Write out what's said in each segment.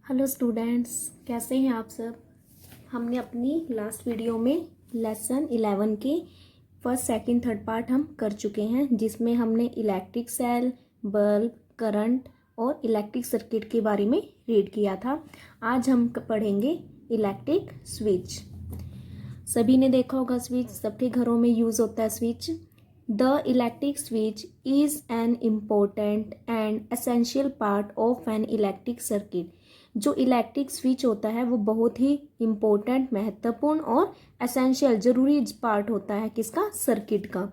Hello students, कैसे हैं आप सब। हमने अपनी लास्ट वीडियो में लेसन 11 के फर्स्ट सेकंड थर्ड पार्ट हम कर चुके हैं, जिसमें हमने इलेक्ट्रिक सेल, बल्ब, करंट और इलेक्ट्रिक सर्किट के बारे में रीड किया था। आज हम पढ़ेंगे इलेक्ट्रिक स्विच। सभी ने देखा होगा स्विच, सबके घरों में यूज़ होता है switch. The electric switch is an important and essential part of an electric circuit. जो इलेक्ट्रिक स्विच होता है वो बहुत ही इम्पोर्टेंट, महत्वपूर्ण और एसेंशियल जरूरी पार्ट होता है किसका, सर्किट का।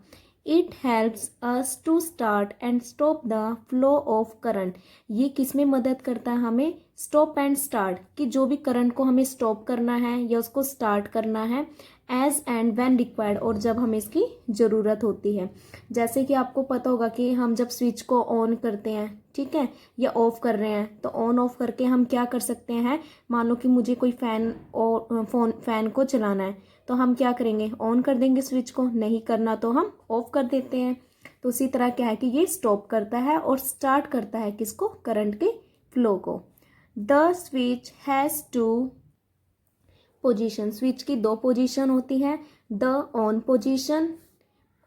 It helps us to start and stop the flow of current. ये किस में मदद करता है हमें, स्टॉप एंड स्टार्ट, कि जो भी करंट को हमें स्टॉप करना है या उसको स्टार्ट करना है, एज एंड व्हेन रिक्वायर्ड, और जब हमें इसकी ज़रूरत होती है। जैसे कि आपको पता होगा कि हम जब स्विच को ऑन करते हैं, ठीक है, या ऑफ कर रहे हैं, तो ऑन ऑफ करके हम क्या कर सकते हैं। मान लो कि मुझे कोई फैन को चलाना है, तो हम क्या करेंगे, ऑन कर देंगे स्विच को, नहीं करना तो हम ऑफ कर देते हैं। तो उसी तरह क्या है कि ये स्टॉप करता है और स्टार्ट करता है किसको, करंट के फ्लो को। The switch has two position. Switch की दो पोजीशन होती है। The on position,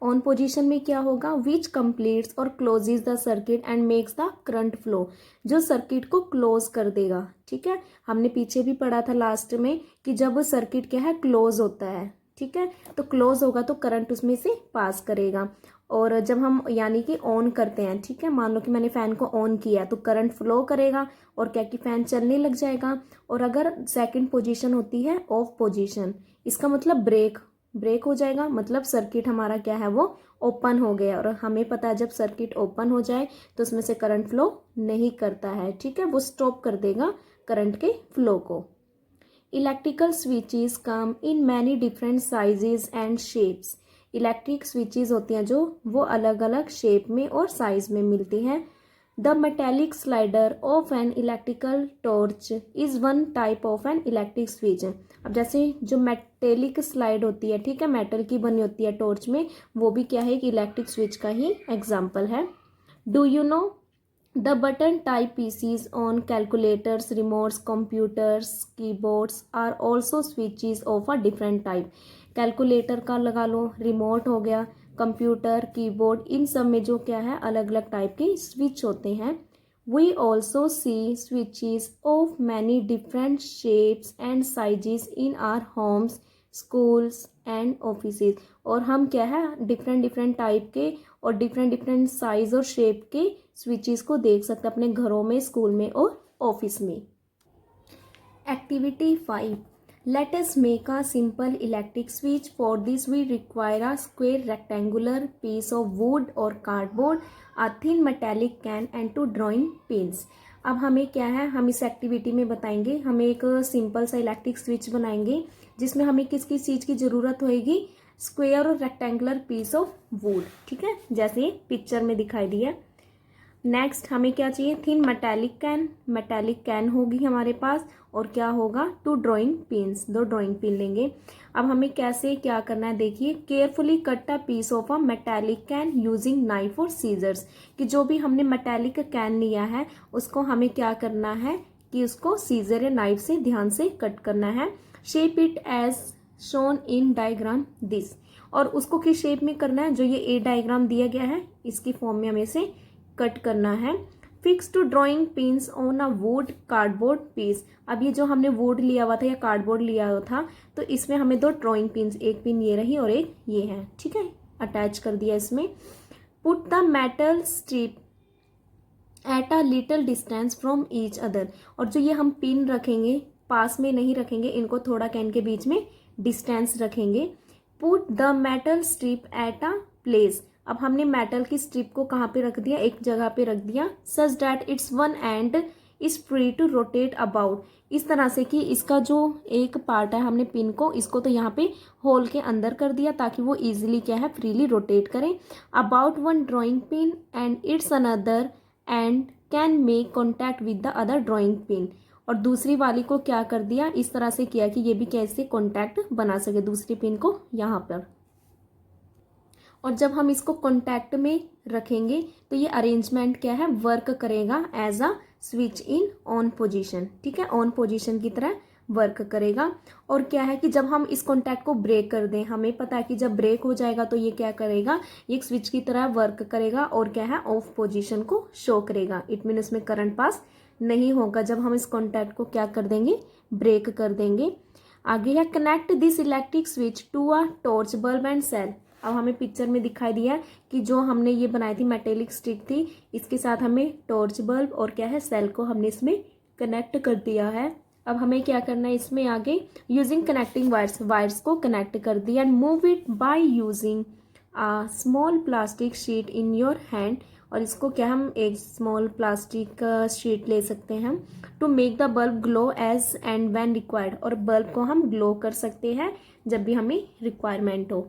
on position में क्या होगा, विच कंप्लीट्स और closes the circuit and makes the current flow, जो सर्किट को क्लोज कर देगा। ठीक है, हमने पीछे भी पढ़ा था लास्ट में कि जब सर्किट क्या है, क्लोज होता है, ठीक है, तो क्लोज होगा तो करंट उसमें से पास करेगा। और जब हम यानी कि ऑन करते हैं, ठीक है, मान लो कि मैंने फैन को ऑन किया तो करंट फ्लो करेगा और क्या कि फैन चलने लग जाएगा। और अगर सेकंड पोजीशन होती है ऑफ पोजीशन, इसका मतलब ब्रेक हो जाएगा, मतलब सर्किट हमारा क्या है, वो ओपन हो गया। और हमें पता है जब सर्किट ओपन हो जाए तो उसमें से करंट फ्लो नहीं करता है, ठीक है, वो स्टॉप कर देगा करंट के फ्लो को। Electrical switches come in many different sizes and shapes. Electric switches होती हैं जो वो अलग अलग शेप में और साइज में मिलती हैं। The metallic slider of an electrical torch is one type of an electric switch. अब जैसे जो मेटेलिक स्लाइड होती है, ठीक है, मेटल की बनी होती है टॉर्च में, वो भी क्या है, कि इलेक्ट्रिक स्विच का ही एग्जाम्पल है। Do you know the button type PCs on calculators, remotes, computers, keyboards are also switches of a different type. Calculator का लगा लो, रिमोट हो गया, कंप्यूटर, कीबोर्ड, इन सब में जो क्या है, अलग अलग टाइप के स्विच होते हैं। We also see switches of many different shapes and sizes in our homes, schools and offices. और हम क्या है, डिफरेंट टाइप के और डिफरेंट साइज और शेप के स्विचेस को देख सकते हैं अपने घरों में, स्कूल में और ऑफिस में। Activity 5, let us make a simple electric switch. For this we require a square rectangular piece of wood और cardboard, a thin metallic can and 2 drawing pins. अब हमें क्या है, हम इस एक्टिविटी में बताएंगे, हमें एक सिंपल सा इलेक्ट्रिक स्विच बनाएंगे जिसमें हमें किस किस चीज़ की ज़रूरत होएगी, स्क्वायर और रेक्टेंगुलर पीस ऑफ वुड, ठीक है, जैसे पिक्चर में दिखाई दिया। नेक्स्ट हमें क्या चाहिए, थिन मेटेलिक कैन होगी हमारे पास, और क्या होगा, 2 ड्राइंग पिन्स, 2 ड्राइंग पिन लेंगे। अब हमें कैसे क्या करना है, देखिए, carefully cut a piece of a metallic can using knife और सीजर्स, कि जो भी हमने मेटेलिक कैन लिया है उसको हमें क्या करना है कि उसको सीजर या नाइफ से ध्यान से कट करना है। Shape it as shown in diagram this, और उसको किस शेप में करना है, जो ये ए डायग्राम दिया गया है इसकी फॉर्म में हमें से कट करना है। Fix two drawing pins on a wood cardboard piece. अब ये जो हमने वुड लिया हुआ था या कार्डबोर्ड लिया हुआ था, तो इसमें हमें 2 ड्राइंग पिन्स, एक पिन ये रही और एक ये है, ठीक है, अटैच कर दिया इसमें। Put the metal strip at a little distance from each other, और जो ये हम पिन रखेंगे पास में नहीं रखेंगे, इनको थोड़ा कैन के बीच में डिस्टेंस रखेंगे। Put the metal strip at a place. अब हमने मेटल की स्ट्रिप को कहाँ पे रख दिया, एक जगह पे रख दिया, such that it's one end is free to rotate about, इस तरह से कि इसका जो एक पार्ट है, हमने पिन को, इसको तो यहाँ पे होल के अंदर कर दिया ताकि वो इजीली क्या है, फ्रीली रोटेट करें। About 1 drawing pin and it's another and can make contact with the other drawing pin, और दूसरी वाली को क्या कर दिया, इस तरह से किया कि ये भी कैसे कॉन्टैक्ट बना सके दूसरी पिन को यहाँ पर। और जब हम इसको कॉन्टैक्ट में रखेंगे तो ये अरेंजमेंट क्या है, वर्क करेगा as a switch in on position, ठीक है, ऑन पोजीशन की तरह वर्क करेगा। और क्या है कि जब हम इस कॉन्टैक्ट को ब्रेक कर दें, हमें पता है कि जब ब्रेक हो जाएगा तो ये क्या करेगा, ये एक स्विच की तरह वर्क करेगा और क्या है, ऑफ पोजीशन को शो करेगा। इट मीन इसमें करंट पास नहीं होगा जब हम इस कॉन्टैक्ट को क्या कर देंगे, ब्रेक कर देंगे। आगे है connect this electric switch to a torch bulb and cell. अब हमें पिक्चर में दिखाई दिया कि जो हमने ये बनाई थी मेटेलिक स्टिक थी, इसके साथ हमें टॉर्च बल्ब और क्या है, सेल को हमने इसमें कनेक्ट कर दिया है। अब हमें क्या करना है इसमें आगे, यूजिंग कनेक्टिंग वायर्स, वायर्स को कनेक्ट कर दिया and move it by using a small plastic sheet in your hand. और इसको क्या, हम एक स्मॉल प्लास्टिक शीट ले सकते हैं to make the bulb glow as and when required. और बल्ब को हम ग्लो कर सकते हैं जब भी हमें रिक्वायरमेंट हो।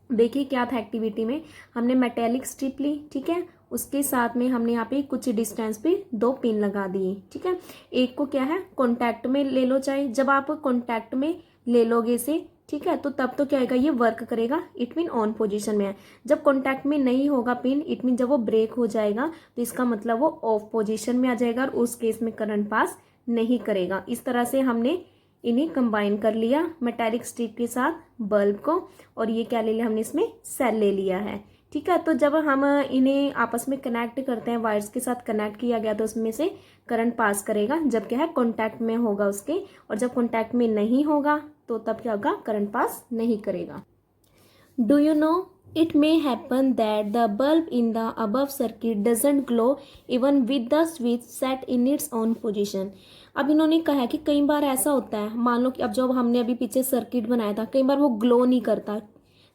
देखिए क्या था एक्टिविटी में, हमने मेटेलिक स्ट्रिप ली, ठीक है, उसके साथ में हमने यहाँ पे कुछ डिस्टेंस पे 2 पिन लगा दिए, ठीक है। एक को क्या है, कॉन्टैक्ट में ले लो, चाहे जब आप कॉन्टैक्ट में ले लोगे इसे, ठीक है, तो तब तो क्या होगा, ये वर्क करेगा, इट मीन ऑन पोजीशन में है। जब कॉन्टैक्ट में नहीं होगा पिन, इट मीन जब वो ब्रेक हो जाएगा तो इसका मतलब वो ऑफ पोजीशन में आ जाएगा और उस केस में करंट पास नहीं करेगा। इस तरह से हमने इन्हें कंबाइन कर लिया मेटालिक स्ट्रिप के साथ बल्ब को, और ये क्या ले लिया हमने, इसमें सेल ले लिया है, ठीक है। तो जब हम इन्हें आपस में कनेक्ट करते हैं, वायर्स के साथ कनेक्ट किया गया तो उसमें से करंट पास करेगा जब क्या है, कॉन्टैक्ट में होगा उसके, और जब कॉन्टैक्ट में नहीं होगा तो तब क्या होगा, करंट पास नहीं करेगा। Do you know it may happen that the bulb in the above circuit doesn't glow even with the switch set in its own position। अब इन्होंने कहा है कि कई बार ऐसा होता है, मान लो कि अब जब हमने अभी पीछे सर्किट बनाया था, कई बार वो ग्लो नहीं करता,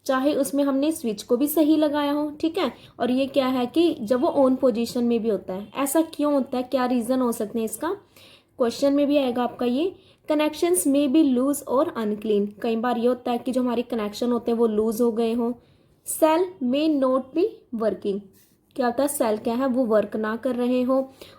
चाहे उसमें हमने स्विच को भी सही लगाया हो, ठीक है। और ये क्या है कि जब वो ऑन पोजीशन में भी होता है, ऐसा क्यों होता है, क्या रीजन हो सकते हैं इसका, क्वेश्चन में भी आएगा आपका ये। कनेक्शंस में बी लूज और अनक्लीन, कई बार ये होता है कि जो हमारे कनेक्शन होते हैं वो लूज हो गए हों। Cell may not be working, क्या होता है, सेल क्या है, वो वर्क ना कर रहे हो।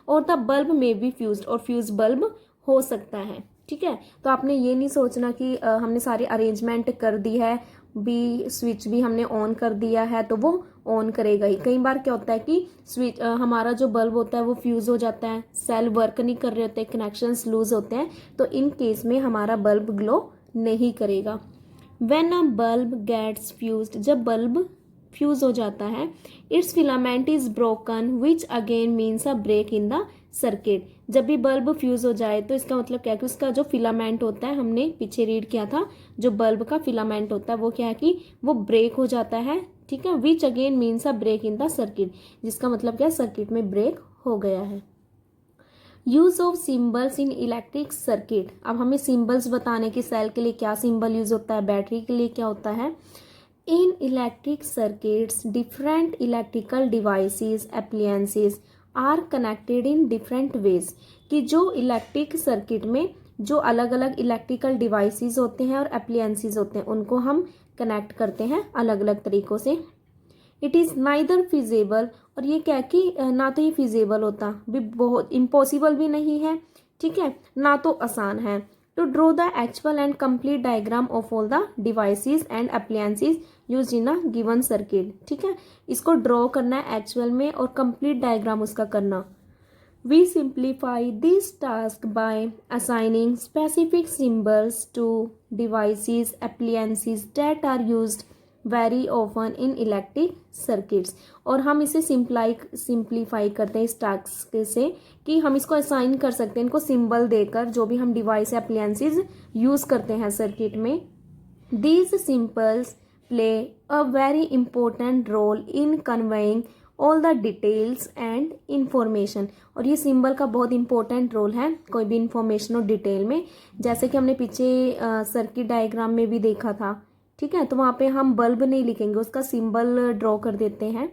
और the bulb may be fused, और फ्यूज बल्ब हो सकता है, ठीक है। तो आपने ये नहीं सोचना कि हमने सारी अरेंजमेंट कर दी है, भी स्विच भी हमने ऑन कर दिया है तो वो ऑन करेगा ही। कई बार क्या होता है कि स्विच हमारा जो बल्ब होता है वो फ्यूज हो जाता है, सेल वर्क नहीं कर रहे होते, कनेक्शंस लूज होते हैं, तो इन केस में हमारा बल्ब ग्लो नहीं करेगा। When a bulb gets fused, जब बल्ब फ्यूज हो जाता है, its filament is broken which again means a break in the circuit। जब भी बल्ब फ्यूज हो जाए तो इसका मतलब क्या है कि उसका जो फिलामेंट होता है, हमने पीछे रीड किया था, जो बल्ब का फिलामेंट होता है वो क्या है कि वो ब्रेक हो जाता है, ठीक है, which again means a break in the circuit, जिसका मतलब क्या है, सर्किट में ब्रेक हो गया है। Use of symbols in electric circuit, अब हमें सिंबल्स बताने की, सेल के लिए क्या सिंबल यूज होता है, बैटरी के लिए क्या होता है। In electric circuits different electrical devices appliances are connected in different ways, कि जो इलेक्ट्रिक सर्किट में जो अलग अलग इलेक्ट्रिकल डिवाइसेस होते हैं और एप्लियंसेस होते हैं उनको हम कनेक्ट करते हैं अलग अलग तरीकों से। इट इज़ नाइदर फिजिबल, और ये क्या कि ना तो ये फिजिबल होता भी, बहुत इम्पॉसिबल भी नहीं है, ठीक है, ना तो आसान है। To draw the actual and complete diagram of all the devices and appliances used in a given circuit, ठीक है, इसको ड्रॉ करना है एक्चुअल में और कंप्लीट डायग्राम उसका करना। We simplify this task by assigning specific symbols to devices appliances that are used very often in electric circuits. और हम इसे सिंप्लीफाई करते हैं इस टास्क से कि हम इसको असाइन कर सकते हैं इनको सिंबल देकर, जो भी हम डिवाइस एप्लायंसेस यूज करते हैं सर्किट में। These symbols play a very important role in conveying all the details and information, और ये सिंबल का बहुत इंपॉर्टेंट रोल है कोई भी इंफॉर्मेशन और डिटेल में। जैसे कि हमने पीछे सर्किट डायग्राम में भी देखा था, ठीक है, तो वहाँ पे हम बल्ब नहीं लिखेंगे, उसका सिंबल ड्रॉ कर देते हैं।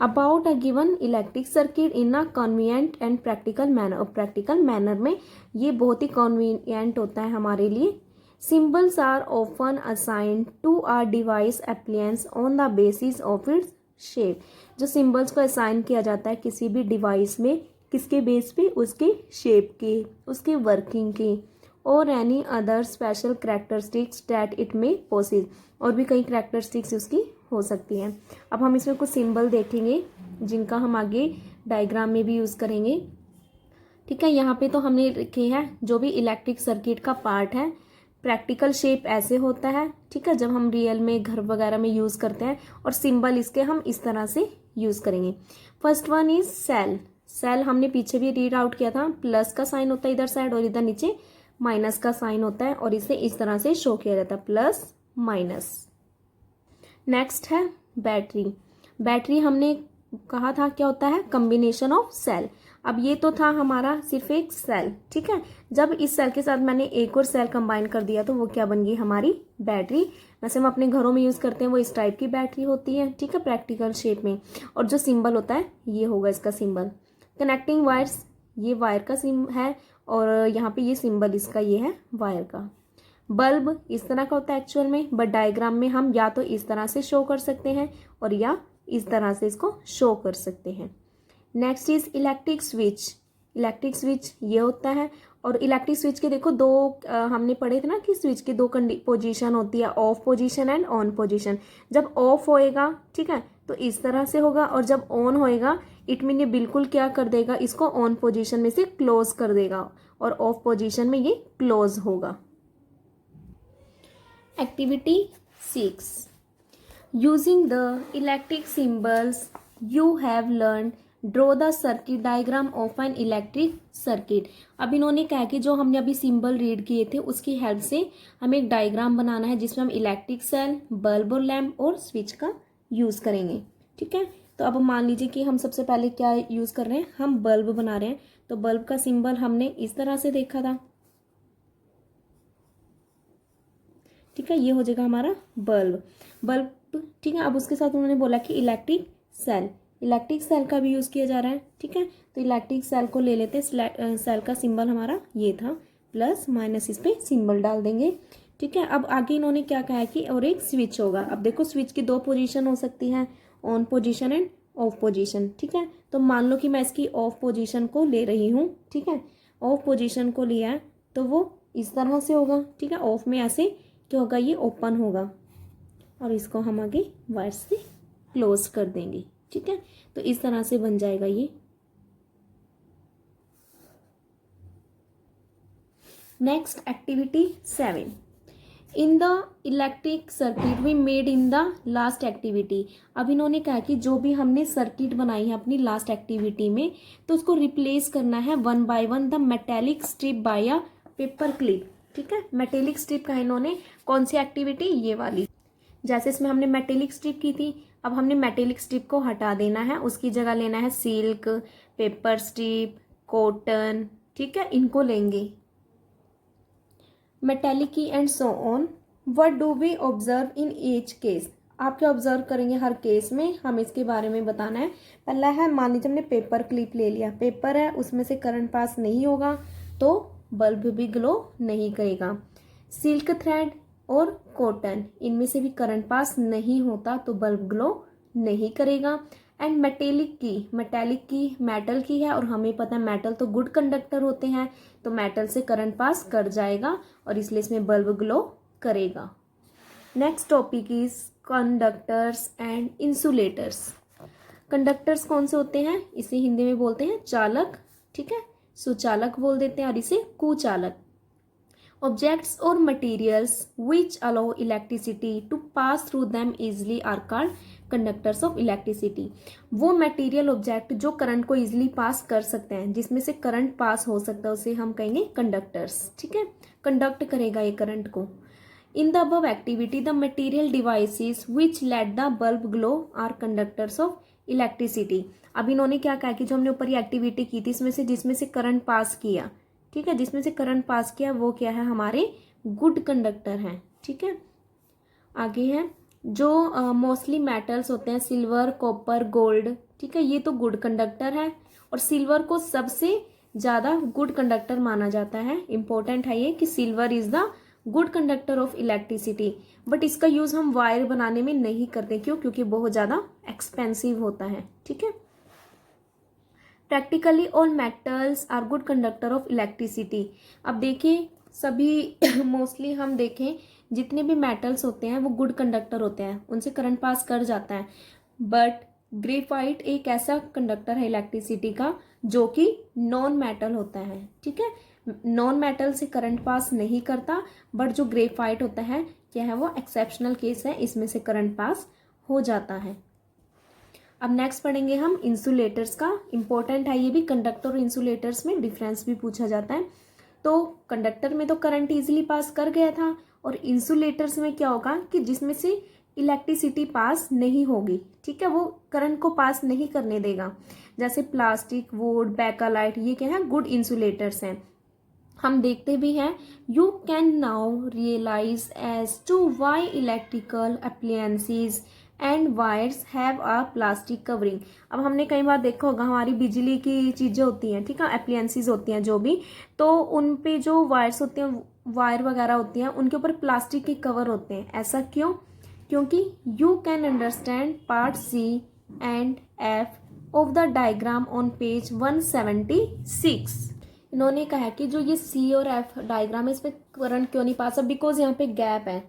About a given electric circuit in a convenient and practical manner, और प्रैक्टिकल मैनर में ये बहुत ही कन्वीनियंट होता है हमारे लिए। Symbols are often assigned to a device appliance on the basis of its shape, जो सिंबल्स को असाइन किया जाता है किसी भी डिवाइस में, किसके बेस पे, उसके शेप के, उसके वर्किंग के, और any other special characteristics that it में पोसेस, और भी कई कैरेक्टरिस्टिक्स उसकी हो सकती हैं। अब हम इसमें कुछ सिंबल देखेंगे जिनका हम आगे डायग्राम में भी यूज़ करेंगे। ठीक है, यहाँ पे तो हमने लिखे हैं जो भी इलेक्ट्रिक सर्किट का पार्ट है, प्रैक्टिकल शेप ऐसे होता है। ठीक है, जब हम रियल में घर वगैरह में यूज़ करते हैं, और सिंबल इसके हम इस तरह से यूज़ करेंगे। First one is cell. Cell हमने पीछे भी रीड आउट किया था, प्लस का साइन होता है इधर साइड और इधर नीचे माइनस का साइन होता है, और इसे इस तरह से शो किया जाता है, प्लस माइनस। नेक्स्ट है बैटरी। बैटरी हमने कहा था क्या होता है, कॉम्बिनेशन ऑफ सेल। अब ये तो था हमारा सिर्फ एक सेल। ठीक है, जब इस सेल के साथ मैंने एक और सेल कंबाइन कर दिया तो वो क्या बन गई, हमारी बैटरी। वैसे हम अपने घरों में यूज़ करते हैं वो इस टाइप की बैटरी होती है। ठीक है, प्रैक्टिकल शेप में। और जो सिंबल होता है ये होगा इसका सिंबल। कनेक्टिंग वायर्स, ये वायर का सिंबल है, और यहाँ पे ये सिंबल इसका ये है वायर का। बल्ब इस तरह का होता है एक्चुअल में, बट डायग्राम में हम या तो इस तरह से शो कर सकते हैं और या इस तरह से इसको शो कर सकते हैं। Next is electric switch. Electric switch ये होता है, और इलेक्ट्रिक स्विच के देखो दो हमने पढ़े थे ना कि स्विच की दो पोजीशन होती है, of position and on position. जब ऑफ होएगा, ठीक है, तो इस तरह से होगा, और जब ऑन होएगा इट मीन ये बिल्कुल क्या कर देगा, इसको ऑन पोजीशन में से क्लोज कर देगा, और ऑफ पोजीशन में ये क्लोज होगा। Activity 6, using the electric symbols you have learned, draw the circuit diagram of an electric circuit। अब इन्होंने कहा कि जो हमने अभी सिंबल रीड किए थे उसकी हेल्प से हमें एक डायग्राम बनाना है जिसमें हम इलेक्ट्रिक सेल, बल्ब और लैम्प और स्विच का यूज़ करेंगे। ठीक है, तो अब मान लीजिए कि हम सबसे पहले क्या यूज़ कर रहे हैं, हम बल्ब बना रहे हैं। तो बल्ब का सिंबल हमने इस तरह से देखा था। ठीक है, ये हो जाएगा हमारा बल्ब। बल्ब, ठीक है। अब उसके साथ उन्होंने बोला कि इलेक्ट्रिक सेल, इलेक्ट्रिक सेल का भी यूज़ किया जा रहा है। ठीक है, तो इलेक्ट्रिक सेल को ले लेते हैं। सेल का सिंबल हमारा ये था, प्लस माइनस इस पर सिंबल डाल देंगे। ठीक है, अब आगे इन्होंने क्या कहा है कि और एक स्विच होगा। अब देखो स्विच की दो पोजीशन हो सकती है, on position end of position. ठीक है, तो मान लो कि मैं इसकी ऑफ पोजीशन को ले रही हूँ। ठीक है, ऑफ पोजीशन को लिया है तो वो इस तरह से होगा। ठीक है, ऑफ में ऐसे क्या होगा, ये ओपन होगा, और इसको हम आगे वायर से क्लोज कर देंगे। ठीक है, तो इस तरह से बन जाएगा ये। Next activity 7, in the electric circuit we made in the last activity. अब इन्होंने कहा कि जो भी हमने सर्किट बनाई है अपनी लास्ट एक्टिविटी में, तो उसको रिप्लेस करना है one by one the metallic strip by a paper clip. ठीक है, मेटेलिक स्ट्रिप का इन्होंने कौन सी एक्टिविटी, ये वाली। जैसे इसमें हमने मेटेलिक स्ट्रिप की थी, अब हमने मेटेलिक स्ट्रिप को हटा देना है, उसकी जगह लेना है सिल्क, पेपर स्ट्रिप, कॉटन। ठीक है, इनको लेंगे। मेटेलिक की and so on. What do we observe in each case. आप क्या ऑब्जर्व करेंगे हर केस में, हम इसके बारे में बताना है। पहला है, मान लीजिए हमने पेपर क्लिप ले लिया, पेपर है उसमें से करंट पास नहीं होगा तो बल्ब भी ग्लो नहीं करेगा। सिल्क थ्रेड और कॉटन, इनमें से भी करंट पास नहीं होता तो बल्ब ग्लो नहीं करेगा। एंड मेटेलिक की मेटल की है, और हमें पता है मेटल तो गुड कंडक्टर होते हैं, तो मेटल से करंट पास कर जाएगा और इसलिए इसमें बल्ब ग्लो करेगा। Next topic is conductors and insulators. Conductors कौन से होते हैं, इसे हिंदी में बोलते हैं चालक। ठीक है, सुचालक बोल देते हैं, और इसे कुचालक। ऑब्जेक्ट्स और materials which allow electricity to pass through them easily are called conductors of electricity. वो मटेरियल ऑब्जेक्ट जो करंट को इजिली पास कर सकते हैं, जिसमें से करंट पास हो सकता है, उसे हम कहेंगे कंडक्टर्स। ठीक है, कंडक्ट करेगा ये करंट को। In the above activity the material devices which let the bulb glow are conductors of electricity. अब इन्होंने क्या कहा कि जो हमने ऊपर ये एक्टिविटी की थी इसमें से जिसमें से करंट पास किया, ठीक है, जिसमें से करंट पास किया वो क्या है, हमारे गुड कंडक्टर हैं। ठीक है, आगे है जो मोस्टली मेटल्स होते हैं, सिल्वर, कॉपर, गोल्ड। ठीक है, ये तो गुड कंडक्टर है, और सिल्वर को सबसे ज़्यादा गुड कंडक्टर माना जाता है। इंपॉर्टेंट है ये कि silver is the good conductor of electricity, but इसका यूज़ हम वायर बनाने में नहीं करते। क्यों? क्योंकि बहुत ज़्यादा एक्सपेंसिव होता है। ठीक है, practically all metals are good conductor of electricity. अब देखिए सभी मोस्टली हम देखें जितने भी मेटल्स होते हैं वो गुड कंडक्टर होते हैं, उनसे करंट पास कर जाता है। बट ग्रेफाइट एक ऐसा कंडक्टर है इलेक्ट्रिसिटी का जो कि नॉन मेटल होता है, ठीक है। नॉन मेटल से करंट पास नहीं करता, बट जो ग्रेफाइट होता है क्या है, वो एक्सेप्शनल केस है, इसमें से करंट पास हो जाता है। अब नेक्स्ट पढ़ेंगे हम इंसुलेटर्स का। इंपॉर्टेंट है ये भी, कंडक्टर और इंसुलेटर्स में डिफरेंस भी पूछा जाता है। तो कंडक्टर में तो करंट इजीली पास कर गया था, और इंसुलेटर्स में क्या होगा कि जिसमें से इलेक्ट्रिसिटी पास नहीं होगी, ठीक है, वो करंट को पास नहीं करने देगा। जैसे प्लास्टिक, वुड, बेकालाइट, ये क्या है, गुड इंसुलेटर्स हैं। हम देखते भी हैं, you can now realise as to why electrical appliances and wires have a plastic covering. अब हमने कई बार देखा होगा, हमारी बिजली की चीज़ें होती हैं, ठीक है, अप्लायंसेस होती हैं जो भी, तो उन पे जो वायर्स होते हैं, वायर वगैरह होती हैं, उनके ऊपर प्लास्टिक के कवर होते हैं। ऐसा क्यों? क्योंकि you can understand part C and F of the diagram on page 176। इन्होंने कहा कि जो ये सी और एफ डायग्राम है, इसमें करंट क्यों नहीं पास, बिकॉज यहाँ पे गैप है,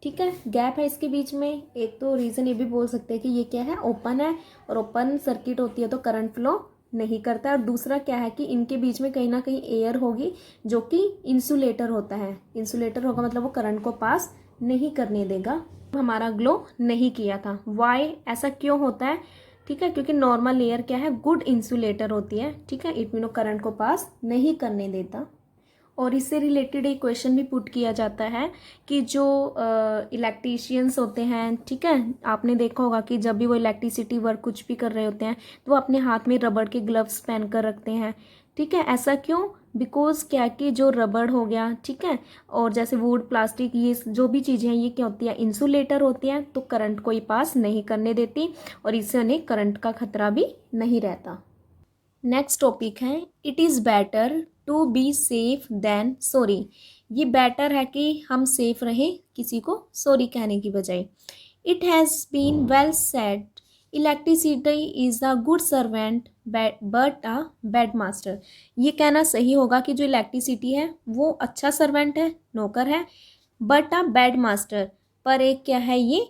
ठीक है, गैप है इसके बीच में। एक तो रीज़न ये भी बोल सकते हैं कि ये क्या है, ओपन है, और ओपन सर्किट होती है तो करंट फ्लो नहीं करता है। और दूसरा क्या है कि इनके बीच में कहीं ना कहीं एयर होगी जो कि इंसुलेटर होता है। इंसुलेटर होगा मतलब वो करंट को पास नहीं करने देगा। हमारा ग्लो नहीं किया था, वाई ऐसा क्यों होता है, ठीक है, क्योंकि नॉर्मल लेयर क्या है, गुड इंसुलेटर होती है, ठीक है, इट मीनो करंट को पास नहीं करने देता। और इससे रिलेटेड एक क्वेश्चन भी पुट किया जाता है कि जो इलेक्ट्रीशियंस होते हैं, ठीक है, आपने देखा होगा कि जब भी वो इलेक्ट्रिसिटी वर्क कुछ भी कर रहे होते हैं तो वो अपने हाथ में रबड़ के ग्लव्स पहन कर रखते हैं, ठीक है। ऐसा क्यों? बिकॉज क्या कि जो रबड़ हो गया, ठीक है, और जैसे वुड, प्लास्टिक, ये जो भी चीज़ें हैं, ये क्या होती है, इंसुलेटर होती हैं, तो करंट कोई पास नहीं करने देती, और इससे उन्हें करंट का खतरा भी नहीं रहता। नेक्स्ट टॉपिक है, it is better to be safe than sorry. ये बेटर है कि हम सेफ रहें किसी को सॉरी कहने की बजाय। It has been well said, electricity is a good servant but a bad master. ये कहना सही होगा कि जो इलेक्ट्रिसिटी है वो अच्छा सर्वेंट है, नौकर है, बट अ बैड मास्टर, पर एक क्या है, ये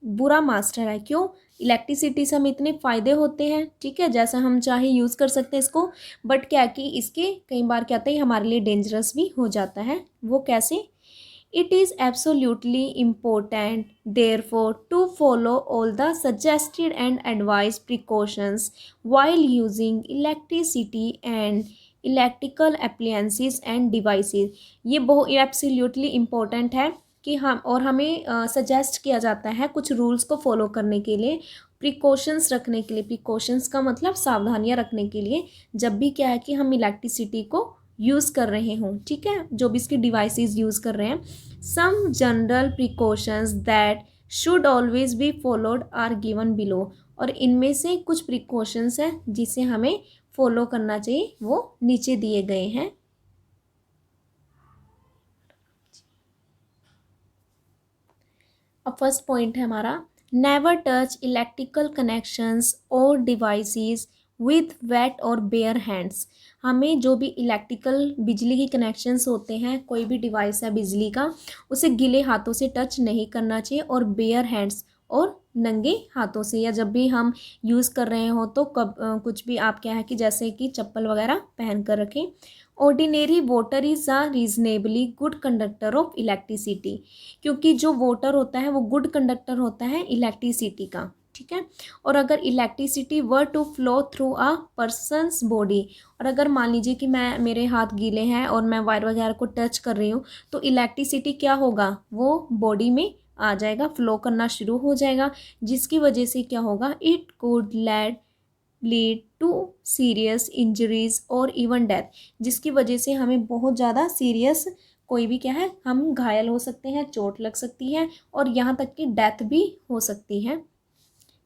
बुरा मास्टर है। क्यों? इलेक्ट्रिसिटी से हमें इतने फ़ायदे होते हैं, ठीक है, जैसा हम चाहे यूज़ कर सकते हैं इसको, बट क्या कि इसके कई बार क्या होता है, हमारे लिए डेंजरस भी हो जाता है। वो कैसे? It is absolutely important therefore to follow all the suggested and advise precautions while using electricity and electrical appliances and devices. ये बहुत एब्सोल्युटली इम्पोर्टेंट है कि हम, और हमें सजेस्ट किया जाता है कुछ रूल्स को फॉलो करने के लिए, प्रिकॉशंस रखने के लिए। प्रिकॉशंस का मतलब सावधानियां रखने के लिए, जब भी क्या है कि हम इलेक्ट्रिसिटी को यूज़ कर रहे हों, ठीक है, जो भी इसकी डिवाइसेस यूज़ कर रहे हैं। Some general precautions that should always be followed are given below. और इनमें से कुछ प्रिकॉशंस हैं जिसे हमें फॉलो करना चाहिए, वो नीचे दिए गए हैं। अब फर्स्ट पॉइंट है हमारा, नेवर टच इलेक्ट्रिकल कनेक्शंस और डिवाइसेस विथ वेट और बेयर हैंड्स। हमें जो भी इलेक्ट्रिकल बिजली के कनेक्शंस होते हैं, कोई भी डिवाइस है बिजली का, उसे गीले हाथों से टच नहीं करना चाहिए, और बेयर हैंड्स और नंगे हाथों से, या जब भी हम यूज़ कर रहे हो तो कुछ भी आप क्या है कि जैसे कि चप्पल वगैरह पहन कर रखें। Ordinary water is a reasonably good conductor of electricity. क्योंकि जो वाटर होता है वो गुड कंडक्टर होता है इलेक्ट्रिसिटी का, ठीक है। और अगर electricity were to flow through a person's body, और अगर मान लीजिए कि मेरे हाथ गीले हैं और मैं वायर वगैरह को टच कर रही हूँ, तो इलेक्ट्रिसिटी क्या होगा, वो बॉडी में आ जाएगा, फ्लो करना शुरू हो जाएगा, जिसकी वजह से क्या होगा, it could lead to serious injuries और इवन डेथ। जिसकी वजह से हमें बहुत ज़्यादा सीरियस, कोई भी क्या है, हम घायल हो सकते हैं, चोट लग सकती है, और यहाँ तक कि डेथ भी हो सकती है।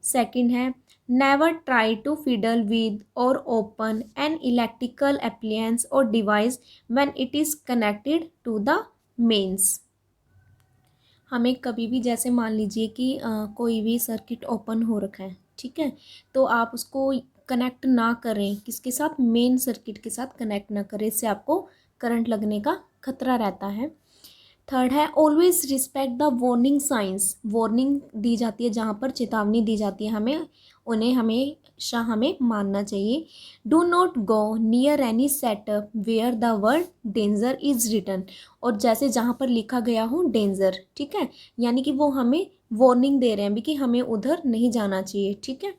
सेकंड है, never try to fiddle with और ओपन एन इलेक्ट्रिकल अप्लायंस और device when it is connected to the mains. हमें कभी भी, जैसे मान लीजिए कि कोई भी सर्किट ओपन हो रखा है, ठीक है, तो आप उसको कनेक्ट ना करें, किसके साथ, मेन सर्किट के साथ कनेक्ट ना करें, इससे आपको करंट लगने का खतरा रहता है। थर्ड है always respect the warning science, warning दी जाती है जहाँ पर चेतावनी दी जाती है हमें, उन्हें हमेशा हमें मानना चाहिए। Do not go near any setup where the word danger is written, और जैसे जहाँ पर लिखा गया हो डेंजर, ठीक है, यानी कि वो हमें वार्निंग दे रहे हैं भी कि हमें उधर नहीं जाना चाहिए, ठीक है।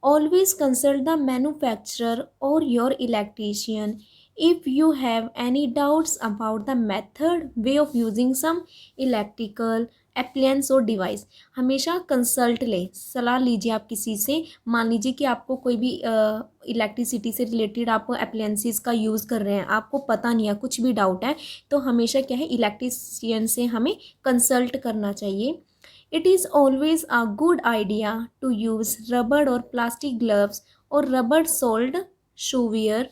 ऑलवेज कंसल्ट द मैन्युफैक्चरर और your electrician if you have any doubts about the method way of using some electrical appliance और डिवाइस, हमेशा कंसल्ट लें, सलाह लीजिए आप किसी से। मान लीजिए कि आपको कोई भी इलेक्ट्रिसिटी से रिलेटेड आप अप्लायंसेस का यूज़ कर रहे हैं, आपको पता नहीं है, कुछ भी डाउट है, तो हमेशा क्या है इलेक्ट्रिशियन से हमें कंसल्ट करना चाहिए। It is always a good idea to use rubber और प्लास्टिक ग्लव्स और रबड़ सोल्ड शूवियर,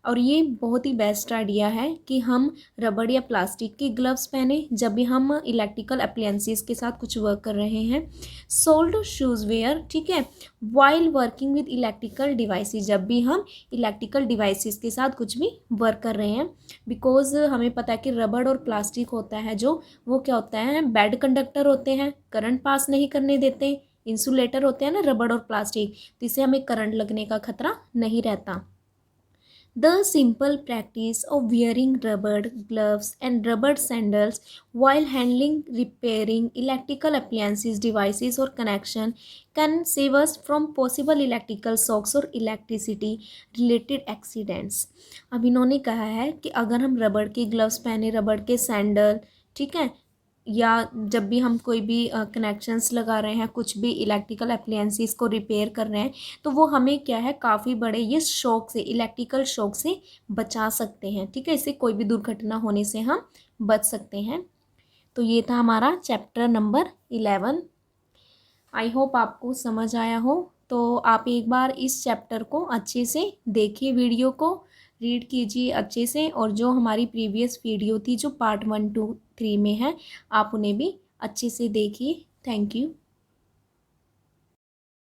और ये बहुत ही बेस्ट आइडिया है कि हम रबड़ या प्लास्टिक के ग्लव्स पहने जब भी हम इलेक्ट्रिकल अप्लायंसेस के साथ कुछ वर्क कर रहे हैं। सोल्ड शूज़ वेयर, ठीक है, while working with electrical devices, जब भी हम इलेक्ट्रिकल डिवाइसेस के साथ कुछ भी वर्क कर रहे हैं, बिकॉज हमें पता है कि रबड़ और प्लास्टिक होता है जो, वो क्या होता है, बैड कंडक्टर होते हैं, करंट पास नहीं करने देते, इंसुलेटर होते हैं ना रबड़ और प्लास्टिक, तो इससे हमें करंट लगने का खतरा नहीं रहता। The simple practice of wearing rubber gloves and rubber sandals while handling, repairing electrical appliances, devices or connection can save us from possible electrical shocks or electricity related accidents। अब इन्होंने कहा है कि अगर हम रबड़ के ग्लव्स पहने, रबड़ के सैंडल, ठीक है, या जब भी हम कोई भी कनेक्शंस लगा रहे हैं, कुछ भी इलेक्ट्रिकल अप्लायंसेस को रिपेयर कर रहे हैं, तो वो हमें क्या है काफ़ी बड़े ये शॉक से, इलेक्ट्रिकल शॉक से बचा सकते हैं, ठीक है, इससे कोई भी दुर्घटना होने से हम बच सकते हैं। तो ये था हमारा चैप्टर नंबर 11। आई होप आपको समझ आया हो। तो आप एक बार इस चैप्टर को अच्छे से देखिए, वीडियो को रीड कीजिए अच्छे से, और जो हमारी प्रीवियस वीडियो थी जो पार्ट 1, 2, 3 में है, आप उन्हें भी अच्छे से देखिए। Thank you.